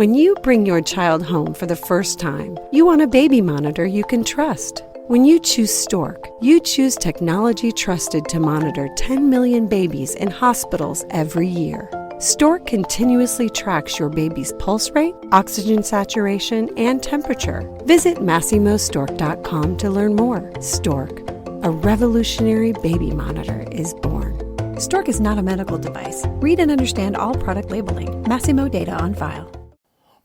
When you bring your child home for the first time, you want a baby monitor you can trust. When you choose Stork, you choose technology trusted to monitor 10 million babies in hospitals every year. Stork continuously tracks your baby's pulse rate, oxygen saturation, and temperature. Visit MassimoStork.com to learn more. Stork, a revolutionary baby monitor, is born. Stork is not a medical device. Read and understand all product labeling. Massimo data on file.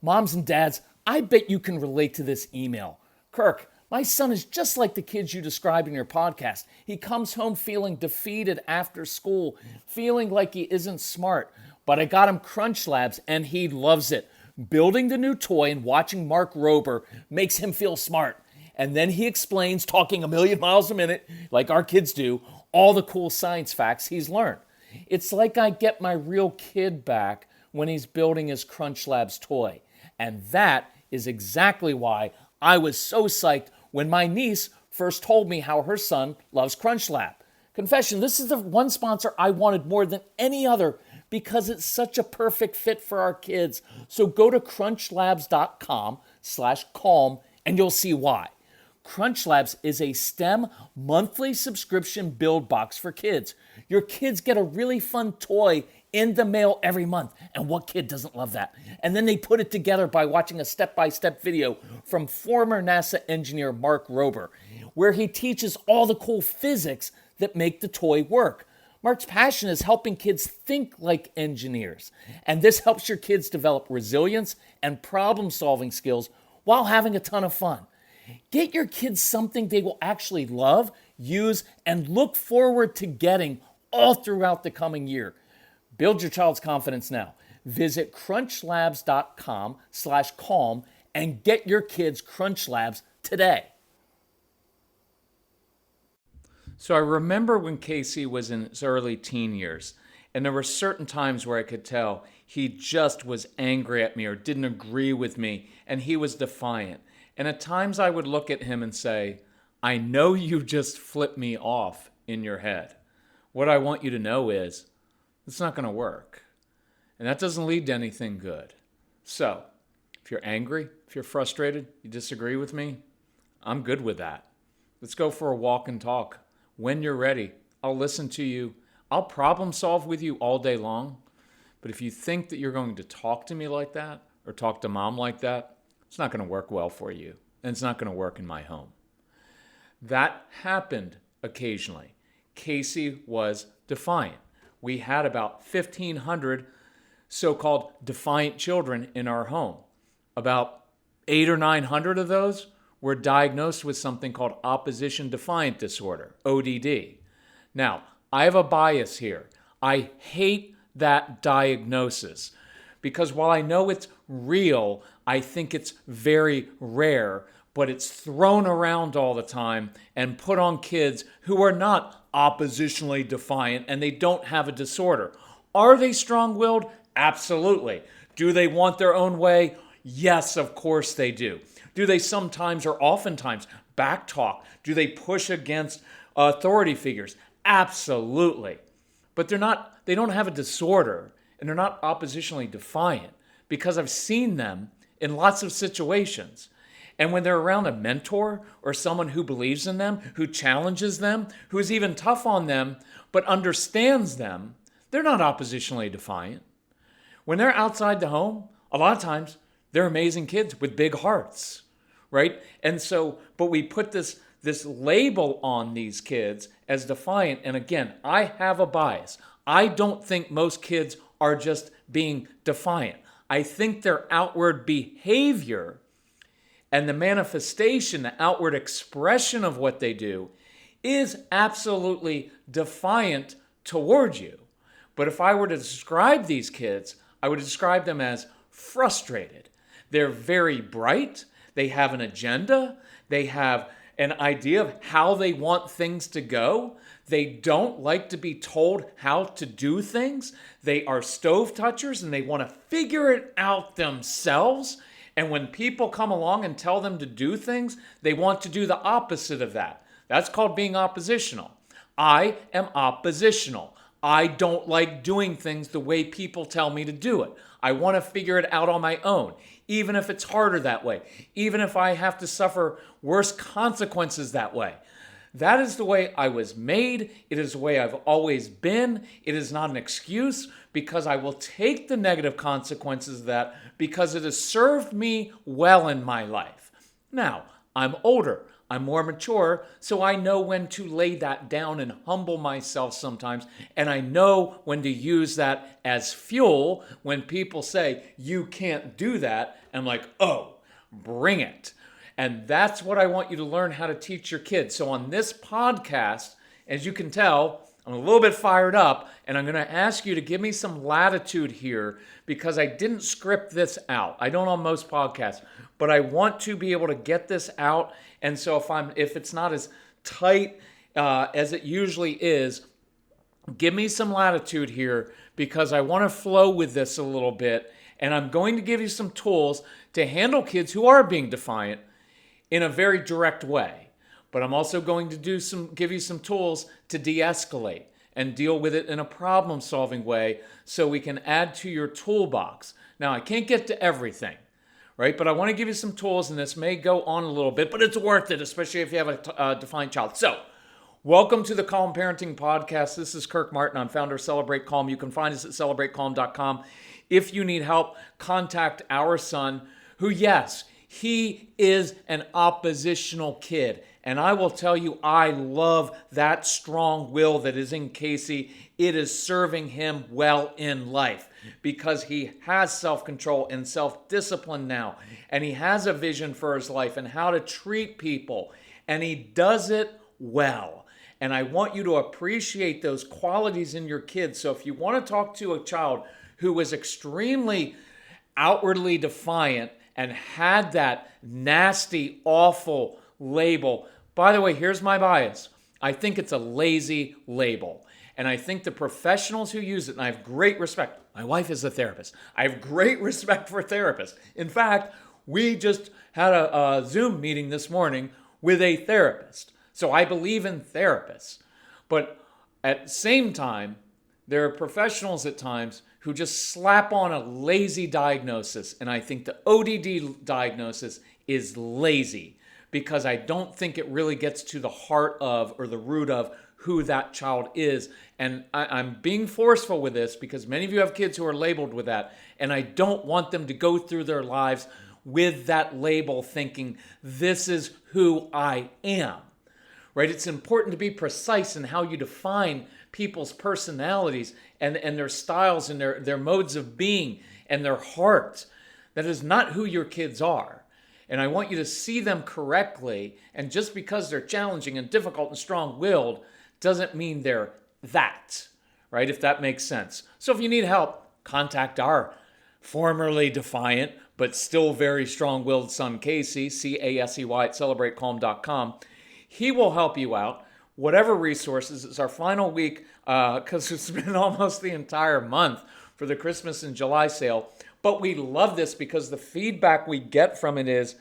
Moms and dads, I bet you can relate to this email. Kirk, my son is just like the kids you described in your podcast. He comes home feeling defeated after school, feeling like he isn't smart. But I got him Crunch Labs and he loves it. Building the new toy and watching Mark Rober makes him feel smart. And then he explains, talking a million miles a minute, like our kids do, all the cool science facts he's learned. It's like I get my real kid back when he's building his Crunch Labs toy. And that is exactly why I was so psyched when my niece first told me how her son loves Crunch Lab. Confession, this is the one sponsor I wanted more than any other because it's such a perfect fit for our kids. So go to crunchlabs.com/calm and you'll see why. Crunch Labs is a STEM monthly subscription build box for kids. Your kids get a really fun toy in the mail every month. And what kid doesn't love that? And then they put it together by watching a step-by-step video from former NASA engineer Mark Rober, where he teaches all the cool physics that make the toy work. Mark's passion is helping kids think like engineers. And this helps your kids develop resilience and problem-solving skills while having a ton of fun. Get your kids something they will actually love, use, and look forward to getting all throughout the coming year. Build your child's confidence now. Visit crunchlabs.com/calm and get your kids Crunch Labs today. So I remember when Casey was in his early teen years, and there were certain times where I could tell he just was angry at me or didn't agree with me, and he was defiant. And at times I would look at him and say, I know you just flipped me off in your head. What I want you to know is, it's not going to work. And that doesn't lead to anything good. So, if you're angry, if you're frustrated, you disagree with me, I'm good with that. Let's go for a walk and talk. When you're ready, I'll listen to you. I'll problem solve with you all day long. But if you think that you're going to talk to me like that or talk to mom like that, it's not going to work well for you. And it's not going to work in my home. That happened occasionally. Casey was defiant. We had about 1,500 so-called defiant children in our home. About 800 or 900 of those were diagnosed with something called opposition defiant disorder, ODD. Now, I have a bias here. I hate that diagnosis because while I know it's real, I think it's very rare, but it's thrown around all the time and put on kids who are not oppositionally defiant and they don't have a disorder. Are they strong-willed? Absolutely. Do they want their own way? Yes, of course they do. Do they sometimes or oftentimes backtalk? Do they push against authority figures? Absolutely. But they don't have a disorder and they're not oppositionally defiant because I've seen them in lots of situations. And when they're around a mentor or someone who believes in them, who challenges them, who's even tough on them, but understands them, they're not oppositionally defiant. When they're outside the home, a lot of times they're amazing kids with big hearts, right? And so, but we put this label on these kids as defiant. And again, I have a bias. I don't think most kids are just being defiant. I think their outward behavior and the manifestation, the outward expression of what they do is absolutely defiant toward you. But if I were to describe these kids, I would describe them as frustrated. They're very bright. They have an agenda. They have an idea of how they want things to go. They don't like to be told how to do things. They are stove touchers and they want to figure it out themselves. And when people come along and tell them to do things, they want to do the opposite of that. That's called being oppositional. I am oppositional. I don't like doing things the way people tell me to do it. I want to figure it out on my own, even if it's harder that way, even if I have to suffer worse consequences that way. That is the way I was made. It is the way I've always been. It is not an excuse, because I will take the negative consequences of that because it has served me well in my life. Now, I'm older. I'm more mature, so I know when to lay that down and humble myself sometimes, and I know when to use that as fuel when people say, you can't do that. And I'm like, oh, bring it. And that's what I want you to learn how to teach your kids. So on this podcast, as you can tell, I'm a little bit fired up, and I'm going to ask you to give me some latitude here because I didn't script this out. I don't on most podcasts, but I want to be able to get this out. And so if it's not as tight as it usually is, give me some latitude here because I want to flow with this a little bit. And I'm going to give you some tools to handle kids who are being defiant in a very direct way. But I'm also going to give you some tools to de-escalate and deal with it in a problem-solving way so we can add to your toolbox. Now, I can't get to everything, right? But I want to give you some tools, and this may go on a little bit, but it's worth it, especially if you have a defiant child. So, welcome to the Calm Parenting Podcast. This is Kirk Martin. I'm founder of Celebrate Calm. You can find us at celebratecalm.com. If you need help, contact our son, who, yes, he is an oppositional kid. And I will tell you, I love that strong will that is in Casey. It is serving him well in life because he has self-control and self-discipline now. And he has a vision for his life and how to treat people. And he does it well. And I want you to appreciate those qualities in your kids. So if you want to talk to a child who is extremely outwardly defiant and had that nasty, awful label. By the way, here's my bias. I think it's a lazy label. And I think the professionals who use it, and I have great respect. My wife is a therapist. I have great respect for therapists. In fact, we just had a Zoom meeting this morning with a therapist. So I believe in therapists. But at the same time, there are professionals at times who just slap on a lazy diagnosis. And I think the ODD diagnosis is lazy because I don't think it really gets to the heart of or the root of who that child is. And I'm being forceful with this because many of you have kids who are labeled with that. And I don't want them to go through their lives with that label thinking, this is who I am. Right? It's important to be precise in how you define people's personalities and their styles and their modes of being and their heart. That is not who your kids are. And I want you to see them correctly. And just because they're challenging and difficult and strong-willed doesn't mean they're that, right? If that makes sense. So if you need help, contact our formerly defiant but still very strong-willed son, Casey, C-A-S-E-Y at celebratecalm.com. He will help you out. Whatever resources. It's our final week because it's been almost the entire month for the Christmas and July sale. But we love this because the feedback we get from it is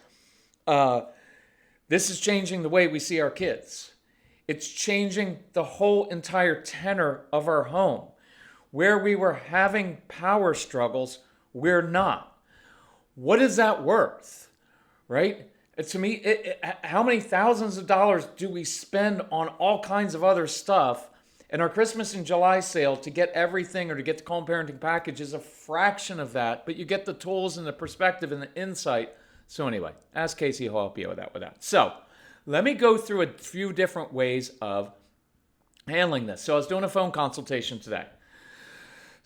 this is changing the way we see our kids. It's changing the whole entire tenor of our home. Where we were having power struggles, we're not. What is that worth, right? To me, how many thousands of dollars do we spend on all kinds of other stuff? And our Christmas and July sale to get everything or to get the Calm Parenting package is a fraction of that, but you get the tools and the perspective and the insight. So anyway, ask Casey, he'll help you with that. So let me go through a few different ways of handling this. So I was doing a phone consultation today.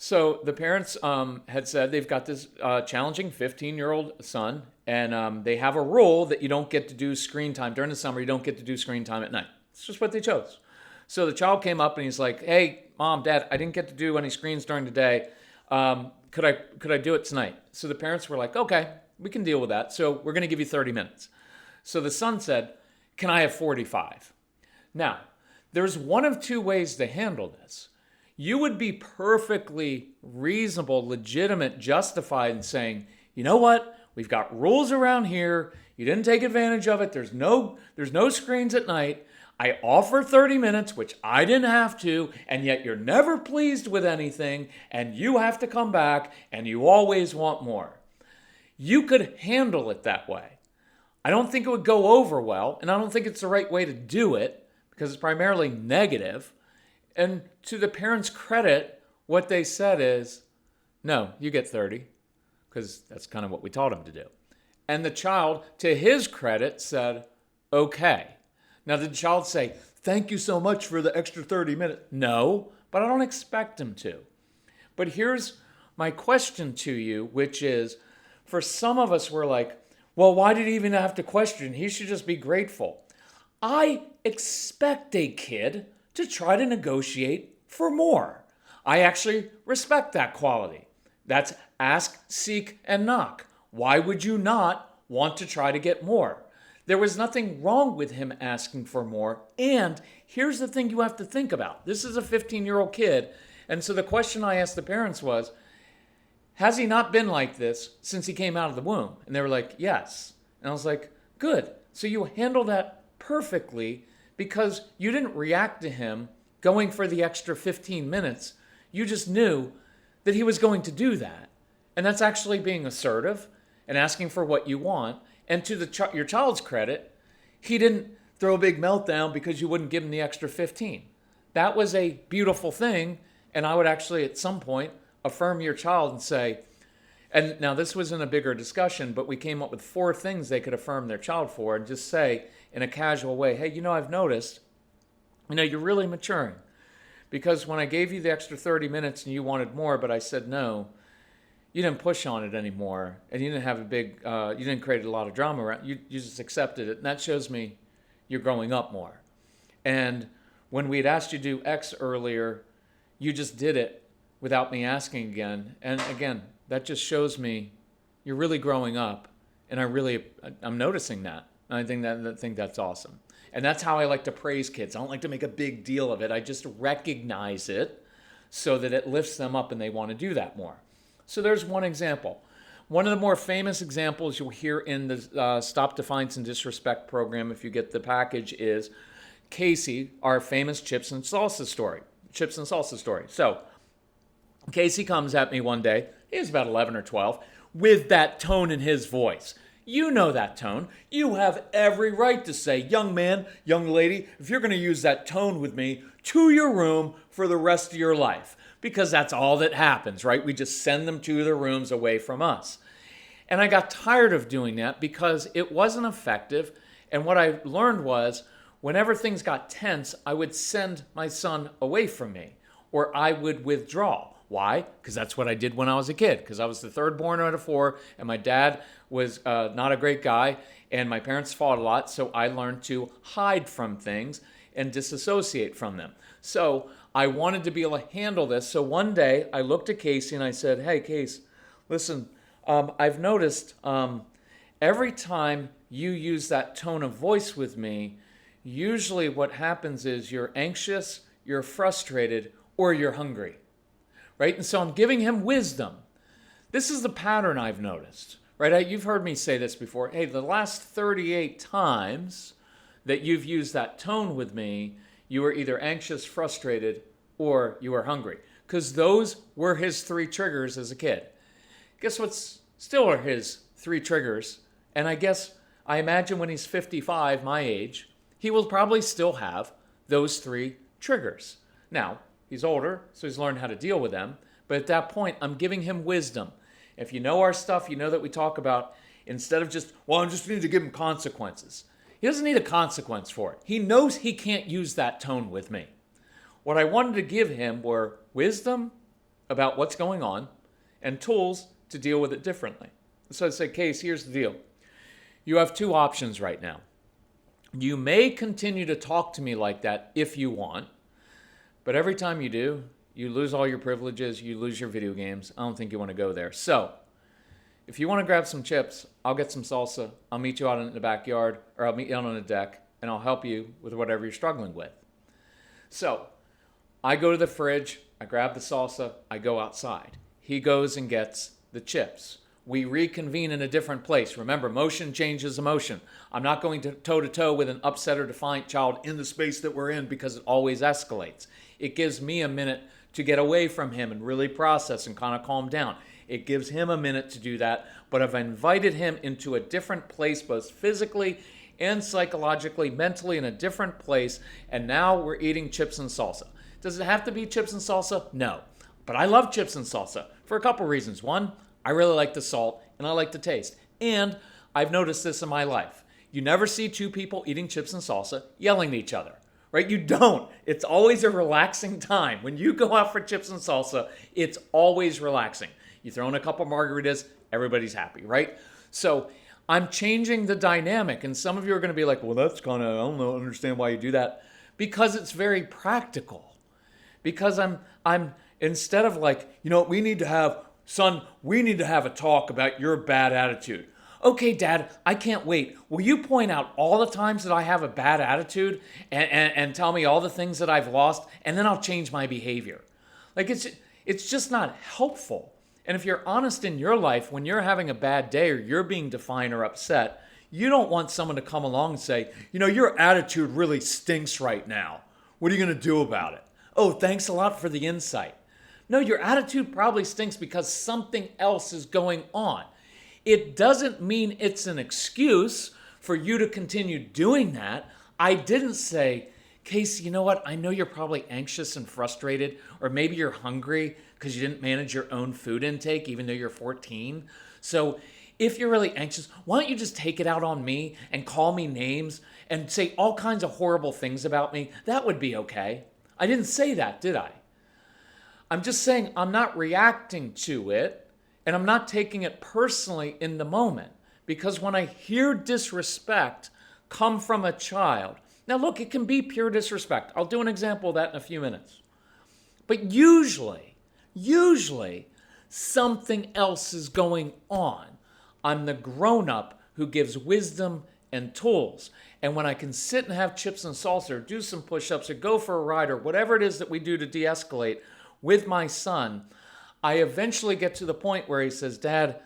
So the parents had said they've got this challenging 15-year-old son, and they have a rule that you don't get to do screen time. During the summer, you don't get to do screen time at night. It's just what they chose. So the child came up and he's like, hey, Mom, Dad, I didn't get to do any screens during the day. Could I do it tonight? So the parents were like, okay, we can deal with that. So we're going to give you 30 minutes. So the son said, can I have 45? Now, there's one of two ways to handle this. You would be perfectly reasonable, legitimate, justified in saying, you know what? We've got rules around here. You didn't take advantage of it. There's no screens at night. I offer 30 minutes, which I didn't have to, and yet you're never pleased with anything, and you have to come back, and you always want more. You could handle it that way. I don't think it would go over well, and I don't think it's the right way to do it because it's primarily negative. And to the parents' credit, what they said is, no, you get 30, because that's kind of what we taught him to do. And the child, to his credit, said, okay. Now, did the child say, thank you so much for the extra 30 minutes? No, but I don't expect him to. But here's my question to you, which is, for some of us, we're like, well, why did he even have to question? He should just be grateful. I expect a kid to try to negotiate for more. I actually respect that quality. That's ask, seek, and knock. Why would you not want to try to get more? There was nothing wrong with him asking for more. And here's the thing you have to think about. This is a 15-year-old kid. And so the question I asked the parents was, has he not been like this since he came out of the womb? And they were like, yes. And I was like, good. So you handled that perfectly because you didn't react to him going for the extra 15 minutes. You just knew that he was going to do that. And that's actually being assertive and asking for what you want. And to your child's credit, he didn't throw a big meltdown because you wouldn't give him the extra 15. That was a beautiful thing. And I would actually at some point affirm your child and say, and now this was in a bigger discussion, but we came up with 4 things they could affirm their child for and just say in a casual way, hey, I've noticed, you're really maturing because when I gave you the extra 30 minutes and you wanted more, but I said no, you didn't push on it anymore and you didn't have you didn't create a lot of drama around you just accepted it. And that shows me you're growing up more. And when we'd asked you to do X earlier, you just did it without me asking again. And again, that just shows me you're really growing up. And I'm noticing that. And I think that's awesome. And that's how I like to praise kids. I don't like to make a big deal of it. I just recognize it so that it lifts them up and they want to do that more. So there's one example. One of the more famous examples you'll hear in the Stop Defiance and Disrespect program, if you get the package, is Casey, our famous chips and salsa story. So Casey comes at me one day, he was about 11 or 12, with that tone in his voice. You know that tone. You have every right to say, young man, young lady, if you're going to use that tone with me, to your room for the rest of your life. Because that's all that happens, right? We just send them to their rooms away from us. And I got tired of doing that because it wasn't effective. And what I learned was, whenever things got tense, I would send my son away from me, or I would withdraw. Why? Because that's what I did when I was a kid, because I was the third born out of 4, and my dad was not a great guy, and my parents fought a lot, so I learned to hide from things and disassociate from them. So I wanted to be able to handle this. So one day I looked at Casey and I said, hey, Case, listen, I've noticed every time you use that tone of voice with me, usually what happens is you're anxious, you're frustrated, or you're hungry, right? And so I'm giving him wisdom. This is the pattern I've noticed, right? You've heard me say this before. Hey, the last 38 times that you've used that tone with me, you were either anxious, frustrated, or you were hungry. Because those were his 3 triggers as a kid. Guess what's still are his 3 triggers? And I imagine when he's 55, my age, he will probably still have those 3 triggers. Now, he's older, so he's learned how to deal with them. But at that point, I'm giving him wisdom. If you know our stuff, you know that we talk about, instead of just, well, I just need to give him consequences. He doesn't need a consequence for it. He knows he can't use that tone with me. What I wanted to give him were wisdom about what's going on and tools to deal with it differently. So I said, Case, here's the deal. You have 2 options right now. You may continue to talk to me like that if you want, but every time you do, you lose all your privileges, you lose your video games. I don't think you want to go there. So if you want to grab some chips, I'll get some salsa. I'll meet you out in the backyard, or I'll meet you out on the deck, and I'll help you with whatever you're struggling with. So I go to the fridge, I grab the salsa, I go outside. He goes and gets the chips. We reconvene in a different place. Remember, motion changes emotion. I'm not going to toe-to-toe with an upset or defiant child in the space that we're in because it always escalates. It gives me a minute to get away from him and really process and kind of calm down. It gives him a minute to do that, but I've invited him into a different place, both physically and psychologically, mentally in a different place, and now we're eating chips and salsa. Does it have to be chips and salsa? No. But I love chips and salsa for a couple reasons. One, I really like the salt and I like the taste. And I've noticed this in my life. You never see two people eating chips and salsa yelling at each other, right? You don't. It's always a relaxing time. When you go out for chips and salsa, it's always relaxing. You throw in a couple margaritas, everybody's happy, right? So I'm changing the dynamic. And some of you are going to be like, well, that's kind of, I don't know, understand why you do that. Because it's very practical. Because I'm instead of like, we need to have a talk about your bad attitude. Okay, Dad, I can't wait. Will you point out all the times that I have a bad attitude and tell me all the things that I've lost, and then I'll change my behavior? Like, it's just not helpful. And if you're honest in your life, when you're having a bad day or you're being defiant or upset, you don't want someone to come along and say, your attitude really stinks right now. What are you going to do about it? Oh, thanks a lot for the insight. No, your attitude probably stinks because something else is going on. It doesn't mean it's an excuse for you to continue doing that. I didn't say, Casey, you know what? I know you're probably anxious and frustrated, or maybe you're hungry because you didn't manage your own food intake even though you're 14. So if you're really anxious, why don't you just take it out on me and call me names and say all kinds of horrible things about me? That would be okay. I didn't say that, did I? I'm just saying I'm not reacting to it and I'm not taking it personally in the moment, because when I hear disrespect come from a child, now look, it can be pure disrespect. I'll do an example of that in a few minutes. But usually something else is going on. I'm the grown-up who gives wisdom and tools. And when I can sit and have chips and salsa or do some push-ups or go for a ride or whatever it is that we do to de-escalate with my son, I eventually get to the point where he says, Dad,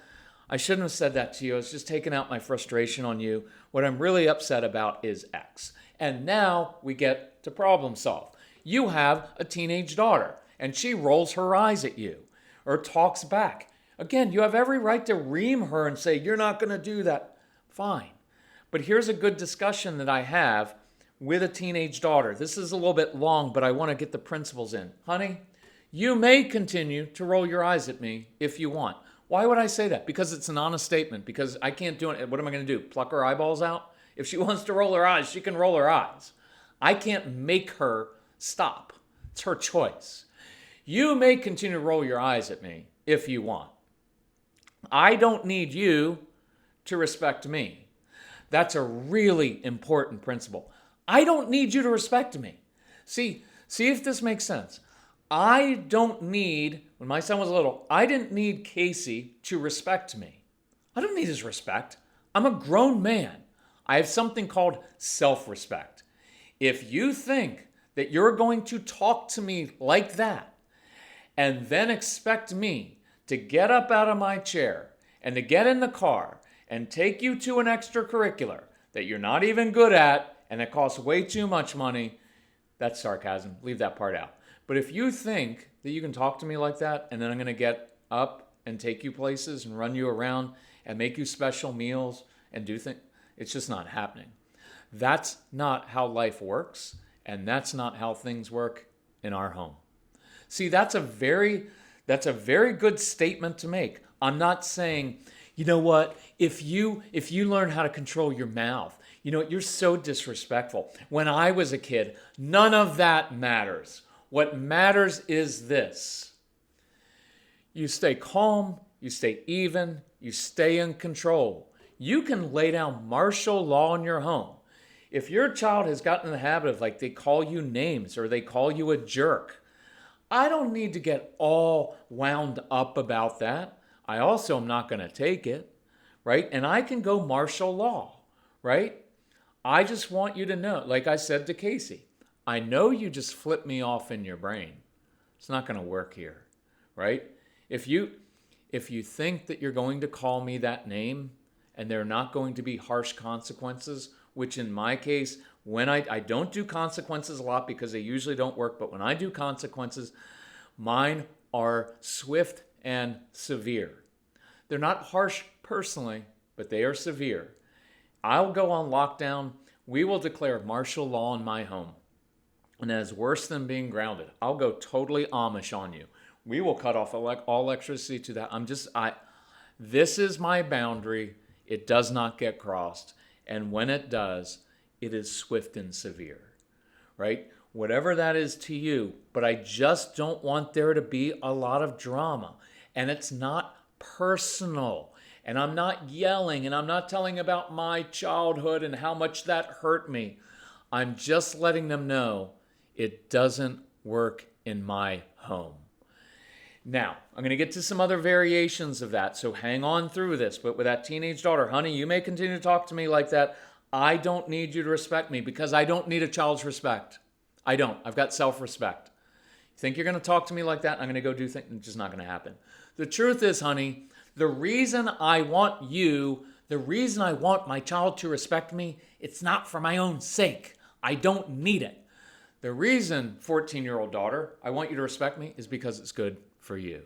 I shouldn't have said that to you. I was just taking out my frustration on you. What I'm really upset about is X. And now we get to problem solve. You have a teenage daughter and she rolls her eyes at you or talks back. Again, you have every right to ream her and say, you're not going to do that. Fine. But here's a good discussion that I have with a teenage daughter. This is a little bit long, but I want to get the principles in. Honey, you may continue to roll your eyes at me if you want. Why would I say that? Because it's an honest statement. Because I can't do it. What am I going to do? Pluck her eyeballs out? If she wants to roll her eyes, she can roll her eyes. I can't make her stop. It's her choice. You may continue to roll your eyes at me if you want. I don't need you to respect me. That's a really important principle. I don't need you to respect me. See if this makes sense. I don't need, when my son was little, I didn't need Casey to respect me. I don't need his respect. I'm a grown man. I have something called self-respect. If you think that you're going to talk to me like that and then expect me to get up out of my chair and to get in the car and take you to an extracurricular that you're not even good at and that costs way too much money, that's sarcasm. Leave that part out. But if you think that you can talk to me like that and then I'm going to get up and take you places and run you around and make you special meals and do things, it's just not happening. That's not how life works, and that's not how things work in our home. See, that's a very good statement to make. I'm not saying, you know what, if you learn how to control your mouth, you're so disrespectful. When I was a kid, none of that matters. What matters is this. You stay calm, you stay even, you stay in control. You can lay down martial law in your home. If your child has gotten in the habit of they call you names or they call you a jerk, I don't need to get all wound up about that. I also am not going to take it, right? And I can go martial law, right? I just want you to know, like I said to Casey, I know you just flipped me off in your brain. It's not going to work here, right? If if you think that you're going to call me that name and there are not going to be harsh consequences, which in my case, when I don't do consequences a lot because they usually don't work, but when I do consequences, mine are swift and severe. They're not harsh personally, but they are severe. I'll go on lockdown. We will declare martial law in my home. And that is worse than being grounded. I'll go totally Amish on you. We will cut off all electricity to that. This is my boundary. It does not get crossed. And when it does, it is swift and severe, right? Whatever that is to you, but I just don't want there to be a lot of drama. And it's not personal. And I'm not yelling, and I'm not telling about my childhood and how much that hurt me. I'm just letting them know it doesn't work in my home. Now, I'm going to get to some other variations of that, so hang on through this. But with that teenage daughter, honey, you may continue to talk to me like that. I don't need you to respect me because I don't need a child's respect. I don't. I've got self-respect. You think you're going to talk to me like that? I'm going to go do things. It's just not going to happen. The truth is, honey, the reason I want my child to respect me, it's not for my own sake. I don't need it. The reason, 14-year-old daughter, I want you to respect me is because it's good for you.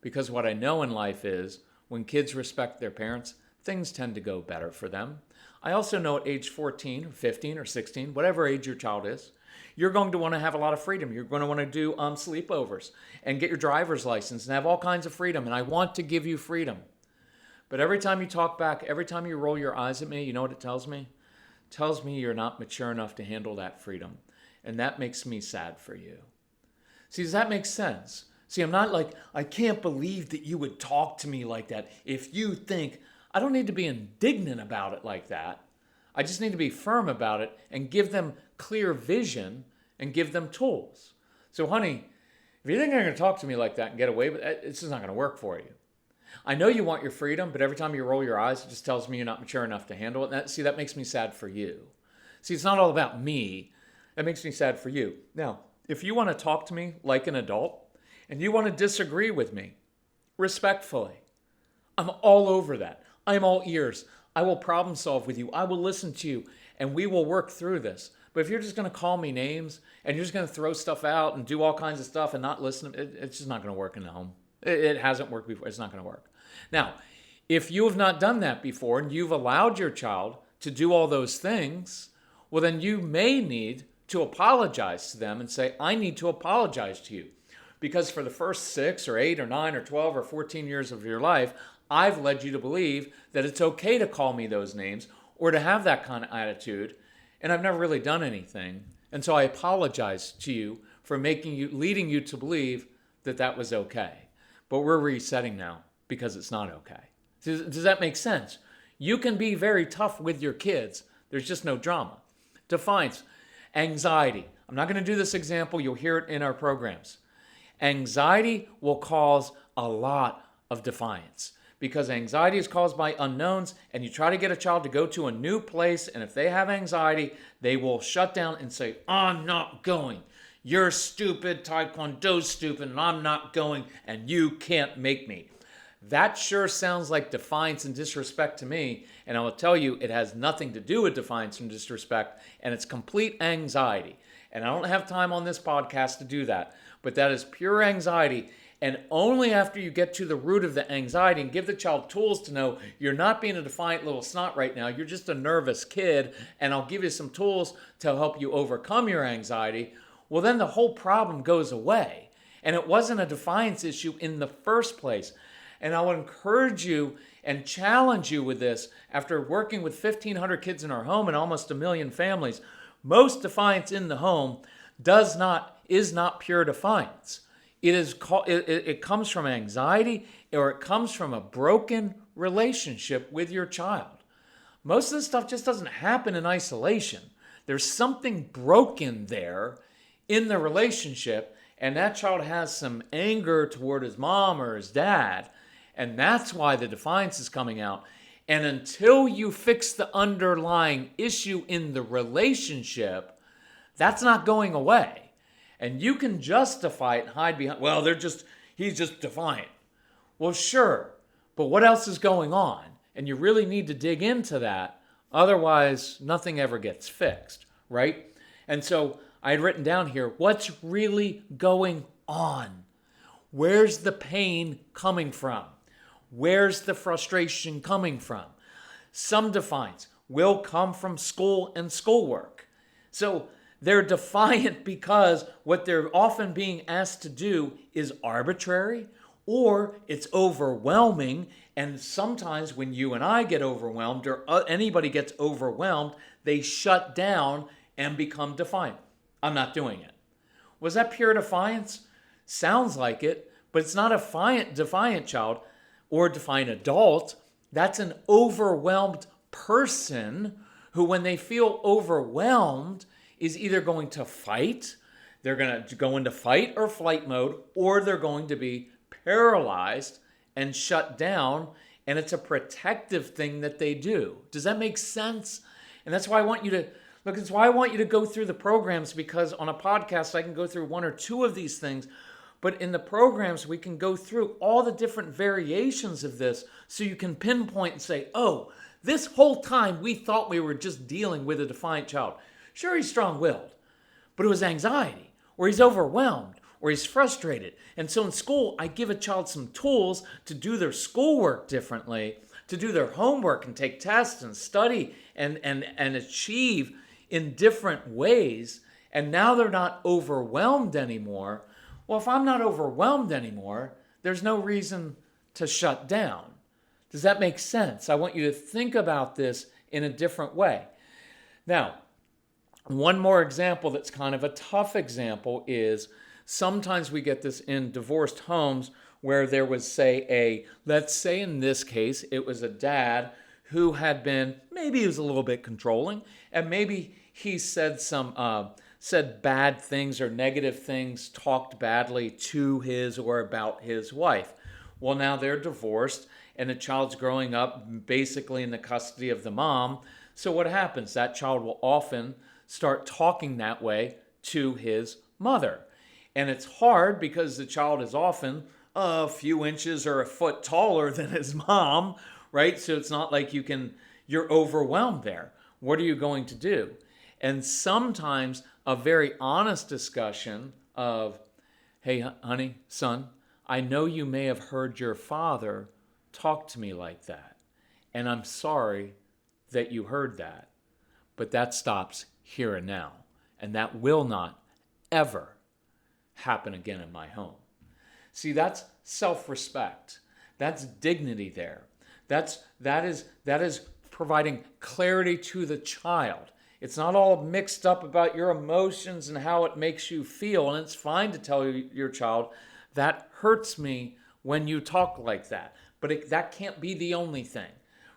Because what I know in life is when kids respect their parents, things tend to go better for them. I also know at age 14 or 15 or 16, whatever age your child is, you're going to want to have a lot of freedom. You're going to want to do sleepovers and get your driver's license and have all kinds of freedom. And I want to give you freedom. But every time you talk back, every time you roll your eyes at me, you know what it tells me? It tells me you're not mature enough to handle that freedom. And that makes me sad for you. See, does that make sense? See, I'm not like, I can't believe that you would talk to me like that. If you think, I don't need to be indignant about it like that. I just need to be firm about it and give them clear vision and give them tools. So, honey, if you think you're going to talk to me like that and get away with it, it's just not going to work for you. I know you want your freedom, but every time you roll your eyes, it just tells me you're not mature enough to handle it. And that makes me sad for you. See, it's not all about me. That makes me sad for you. Now, if you want to talk to me like an adult and you want to disagree with me respectfully, I'm all over that. I'm all ears. I will problem solve with you. I will listen to you and we will work through this. But if you're just going to call me names and you're just going to throw stuff out and do all kinds of stuff and not listen, it's just not going to work in the home. It hasn't worked before. It's not going to work. Now, if you have not done that before and you've allowed your child to do all those things, well, then you may need to apologize to them and say, I need to apologize to you. Because for the first 6 or 8 or 9 or 12 or 14 years of your life, I've led you to believe that it's okay to call me those names or to have that kind of attitude. And I've never really done anything. And so I apologize to you for leading you to believe that that was okay. But we're resetting now because it's not okay. Does that make sense? You can be very tough with your kids. There's just no drama. Defiance, anxiety. I'm not going to do this example. You'll hear it in our programs. Anxiety will cause a lot of defiance because anxiety is caused by unknowns, and you try to get a child to go to a new place, and if they have anxiety, they will shut down and say, I'm not going. You're stupid, Taekwondo's stupid, and I'm not going, and you can't make me. That sure sounds like defiance and disrespect to me, and I will tell you it has nothing to do with defiance and disrespect, and it's complete anxiety. And I don't have time on this podcast to do that, but that is pure anxiety. And only after you get to the root of the anxiety and give the child tools to know you're not being a defiant little snot right now, you're just a nervous kid, and I'll give you some tools to help you overcome your anxiety, well, then the whole problem goes away. And it wasn't a defiance issue in the first place. And I would encourage you and challenge you with this. After working with 1,500 kids in our home and almost 1 million families, most defiance in the home is not pure defiance. It comes from anxiety, or it comes from a broken relationship with your child. Most of this stuff just doesn't happen in isolation. There's something broken there in the relationship, and that child has some anger toward his mom or his dad, and that's why the defiance is coming out. And until you fix the underlying issue in the relationship, that's not going away. And you can justify it and hide behind, well, he's just defiant. Well, sure, but what else is going on? And you really need to dig into that. Otherwise, nothing ever gets fixed, right? And so I had written down here, what's really going on? Where's the pain coming from? Where's the frustration coming from? Some defiance will come from school and schoolwork. So they're defiant because what they're often being asked to do is arbitrary or it's overwhelming. And sometimes when you and I get overwhelmed or anybody gets overwhelmed, they shut down and become defiant. I'm not doing it. Was that pure defiance? Sounds like it, but it's not a defiant child or a defiant adult. That's an overwhelmed person who, when they feel overwhelmed, is either going to fight, they're going to go into fight or flight mode, or they're going to be paralyzed and shut down, and it's a protective thing that they do. Does that make sense? And that's why I want you to look, it's why I want you to go through the programs, because on a podcast I can go through one or two of these things, but in the programs we can go through all the different variations of this so you can pinpoint and say, oh, this whole time we thought we were just dealing with a defiant child. Sure, he's strong-willed, but it was anxiety, or he's overwhelmed, or he's frustrated. And so in school, I give a child some tools to do their schoolwork differently, to do their homework and take tests and study and achieve in different ways. And now they're not overwhelmed anymore. Well, if I'm not overwhelmed anymore, there's no reason to shut down. Does that make sense? I want you to think about this in a different way. Now, one more example that's kind of a tough example is sometimes we get this in divorced homes where there was, let's say in this case, it was a dad who had been, maybe he was a little bit controlling, and maybe he said said bad things or negative things, talked badly to his or about his wife. Well, now they're divorced and the child's growing up basically in the custody of the mom. So what happens? That child will often start talking that way to his mother. And it's hard because the child is often a few inches or a foot taller than his mom, right? So it's not like you're overwhelmed there. What are you going to do? And sometimes a very honest discussion of, hey, honey, son, I know you may have heard your father talk to me like that, and I'm sorry that you heard that, but that stops here and now, and that will not ever happen again in my home. See, that's self-respect. That's dignity there. That is providing clarity to the child. It's not all mixed up about your emotions and how it makes you feel, and it's fine to tell your child, that hurts me when you talk like that. But that can't be the only thing,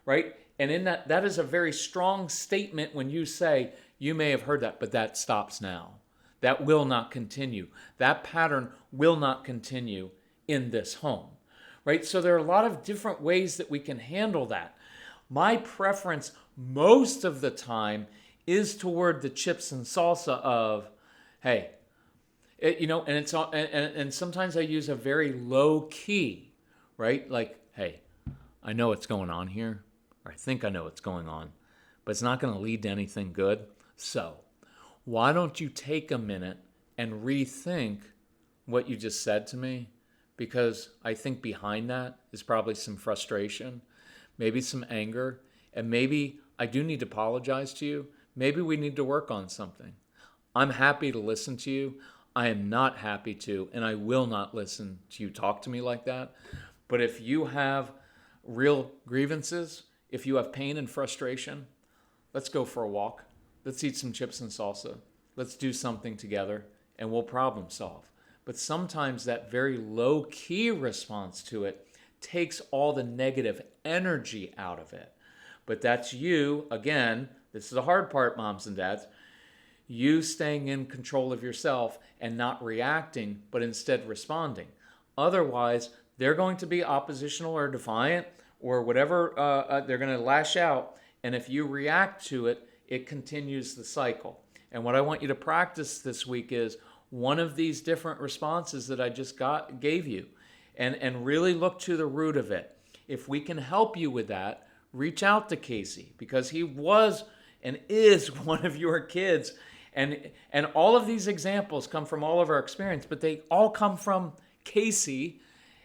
right? And in that is a very strong statement when you say, you may have heard that, but that stops now. That will not continue. That pattern will not continue in this home, right? So there are a lot of different ways that we can handle that. My preference most of the time is toward the chips and salsa of, hey, and sometimes I use a very low key, right? Like, hey, I know what's going on here, or I think I know what's going on, but it's not going to lead to anything good. So why don't you take a minute and rethink what you just said to me? Because I think behind that is probably some frustration, maybe some anger, and maybe I do need to apologize to you. Maybe we need to work on something. I'm happy to listen to you. I am not happy to, and I will not listen to you talk to me like that. But if you have real grievances, if you have pain and frustration, let's go for a walk. Let's eat some chips and salsa. Let's do something together, and we'll problem solve. But sometimes that very low-key response to it takes all the negative energy out of it. But that's you, again, this is the hard part, moms and dads, you staying in control of yourself and not reacting, but instead responding. Otherwise, they're going to be oppositional or defiant or whatever, they're going to lash out. And if you react to it, it continues the cycle. And what I want you to practice this week is one of these different responses that I just gave you. and really look to the root of it. If we can help you with that, reach out to Casey, because he was and is one of your kids. And all of these examples come from all of our experience, but they all come from Casey.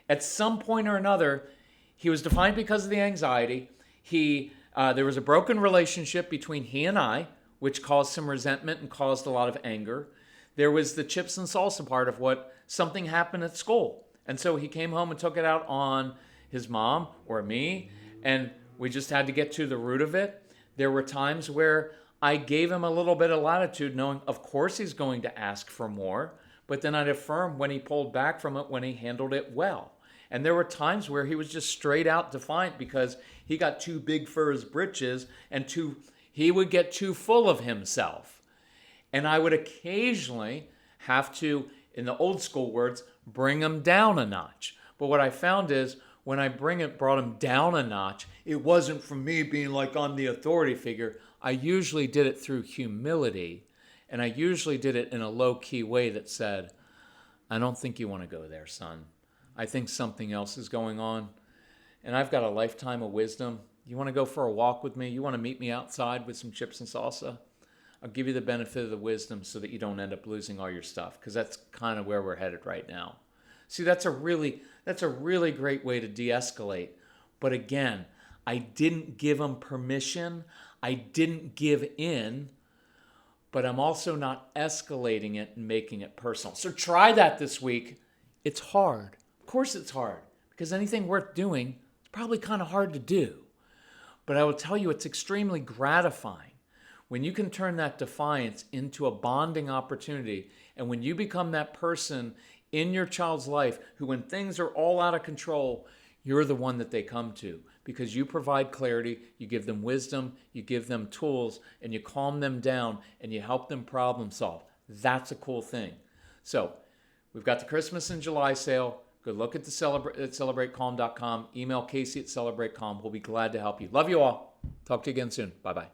At some point or another, he was defined because of the anxiety. There was a broken relationship between he and I, which caused some resentment and caused a lot of anger. There was the chips and salsa part of what something happened at school. And so he came home and took it out on his mom or me, and we just had to get to the root of it. There were times where I gave him a little bit of latitude, knowing of course he's going to ask for more, but then I'd affirm when he pulled back from it, when he handled it well. And there were times where he was just straight out defiant because he got too big for his britches and he would get too full of himself. And I would occasionally have to, in the old school words, bring him down a notch. But what I found is when I brought him down a notch, it wasn't from me being like I'm the authority figure. I usually did it through humility, and I usually did it in a low-key way that said, I don't think you want to go there, son. I think something else is going on, and I've got a lifetime of wisdom. You want to go for a walk with me? You want to meet me outside with some chips and salsa? I'll give you the benefit of the wisdom so that you don't end up losing all your stuff, because that's kind of where we're headed right now. See, that's a really great way to de-escalate. But again, I didn't give him permission. I didn't give in, but I'm also not escalating it and making it personal. So try that this week. It's hard. Of course it's hard, because anything worth doing is probably kind of hard to do. But I will tell you, it's extremely gratifying when you can turn that defiance into a bonding opportunity, and when you become that person in your child's life who, when things are all out of control, you're the one that they come to, because you provide clarity, you give them wisdom, you give them tools, and you calm them down, and you help them problem solve. That's a cool thing. So we've got the Christmas in July sale. Good look at celebratecalm.com. Email Casey at celebratecalm. We'll be glad to help you. Love you all. Talk to you again soon. Bye-bye.